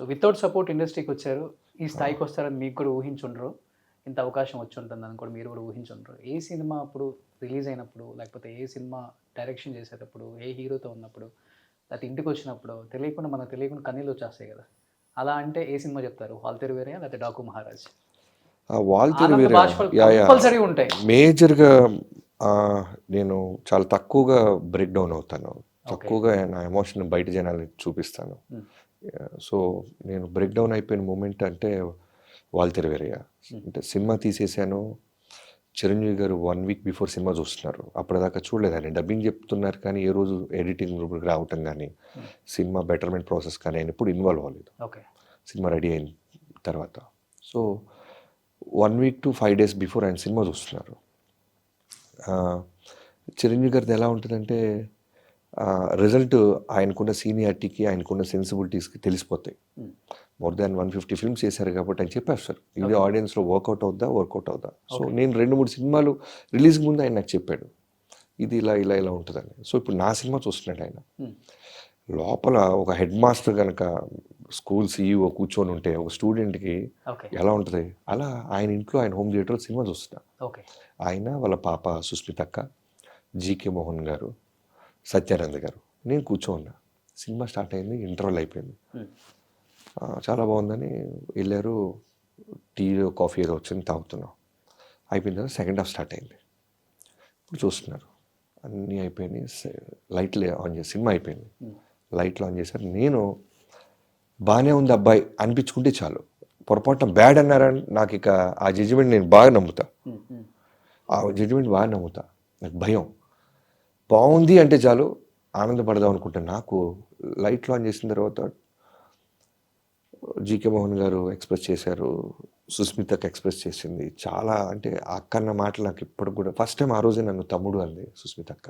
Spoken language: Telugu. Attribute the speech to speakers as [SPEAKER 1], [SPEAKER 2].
[SPEAKER 1] So without support ఇండస్ట్రీకొచ్చారు. ఈ స్థాయికొస్తారని మీకు కూడా ఊహించుండరు. ఇంత అవకాశం వచ్చుంటుందని కూడా మీరు కూడా ఊహించుండరు. ఏ సినిమా అప్పుడు రిలీజ్ అయినప్పుడు, లేకపోతే ఏ సినిమా డైరెక్షన్ చేసేటప్పుడు, ఏ హీరోతో ఉన్నప్పుడు, లేకపోతే ఇంటికొచ్చినప్పుడో తెలియకుండా మనకు తెలియకుండా కన్నీళ్ళొచ్చేస్తాయి గదా! అలా అంటే ఏ సినిమా చెప్తారు? 'వాల్తేరు వీరయ్య' లేకపోతే 'డాకు మహారాజ్'?
[SPEAKER 2] ఆ 'వాల్తేరు
[SPEAKER 1] ఆనంద
[SPEAKER 2] వీరయ్య'
[SPEAKER 1] బాష్పాలు
[SPEAKER 2] యాహ్! యాహ్!
[SPEAKER 1] కంపల్సరీ ఉంటాయి.
[SPEAKER 2] మేజర్‌గా నేను చాలా తక్కువగా బ్రేక్ డౌన్ అవుతాను.
[SPEAKER 1] ఓకే.
[SPEAKER 2] తక్కువగా నా ఎమోషన్ బయట జనాలకి చూపిస్తాను.
[SPEAKER 1] హ్మ్.
[SPEAKER 2] సో, నేను బ్రేక్ డౌన్ అయిపోయిన మూమెంట్ అంటే 'వాల్తేరు వీరయ్య'. అంటే సినిమా తీసేసాను. చిరంజీవి గారు 1 వీక్ బిఫోర్ సినిమా చూస్తున్నారు. అప్పటిదాకా చూడలేదు. ఆయన డబ్బింగ్ చెప్తున్నారు కానీ, ఏ రోజు ఎడిటింగ్ రూమ్‌కి రావటం గానీ, సినిమా బెటర్‌మెంట్ ప్రాసెస్ కానీ ఆయన ఎప్పుడు ఇన్వాల్వ్ అవ్వలేదు.
[SPEAKER 1] ఓకే.
[SPEAKER 2] సినిమా రెడీ అయిన తర్వాత. So, 1 week to 5 days before ఆయన సినిమా చూస్తున్నారు. చిరంజీవి గారిది ఎలా ఉంటుందంటే రిజల్ట్ ఆయనకున్న సీనియారిటీకి, ఆయనకున్న సెన్సిబిలిటీస్‌కి తెలిసిపోతాయి. మోర్ దాన్ 150 ఫిల్మ్స్ చేశారు కాబట్టి ఆయన చెప్పేస్తారు. ఇది ఆడియన్స్‌లో వర్కౌట్ అవుద్దా? వర్కౌట్ అవుద్దా? సో, నేను 2, 3 సినిమాలు రిలీజ్‌కి ముందు ఆయన నాకు చెప్పాడు. ఇది ఇలా, ఇలా, ఇలా ఉంటుందని. సో, ఇప్పుడు నా సినిమా చూస్తున్నాడు ఆయన. లోపల ఒక హెడ్ మాస్టర్ గనక స్కూల్ సీఈఓ కూర్చొని ఉంటే ఒక స్టూడెంట్‌కి
[SPEAKER 1] ఓకే.
[SPEAKER 2] ఎలా ఉంటది? అలా ఆయన ఇంట్లో ఆయన హోమ్ థియేటర్‌లో సినిమా చూస్తున్నా.
[SPEAKER 1] ఓకే.
[SPEAKER 2] ఆయన, వాళ్ళ పాప సుస్మితక్క, జీకే మోహన్ గారు, సత్యానంద్ గారు. నేను కూర్చోన్నా. సినిమా స్టార్ట్ అయింది. ఇంటర్వల్ అయిపోయింది. చాలా బాగుందని వెళ్ళారు. టీ, కాఫీ ఏదో వచ్చింది తాగుతున్నాం. అయిపోయిన తర్వాత సెకండ్ హాఫ్ స్టార్ట్ అయింది. ఇప్పుడు చూస్తున్నారు. అన్నీ అయిపోయినాయి. లైట్లు ఆన్ చేసి సినిమా అయిపోయింది. లైట్లు ఆన్ చేశారు. నేను బాగానే ఉంది అబ్బాయి అనిపించుకుంటే చాలు. పొరపాటున బ్యాడ్ అన్నారని నాకు ఇక ఆ జడ్జిమెంట్ నేను బాగా నమ్ముతా. ఆ జడ్జిమెంట్ బాగా నమ్ముతా. నాకు భయం. బాగుంది అంటే చాలు ఆనందపడదాం అనుకుంటాను. నాకు లైట్లు ఆన్ చేసిన తర్వాత జీకే మోహన్ గారు ఎక్స్ప్రెస్ చేశారు. సుస్మితకి ఎక్స్ప్రెస్ చేసింది. చాలా అంటే ఆ అక్క అన్న మాటలు నాకు ఇప్పటికి కూడా ఫస్ట్ టైం ఆ రోజే నన్ను తమ్ముడు అంది సుస్మితక్క.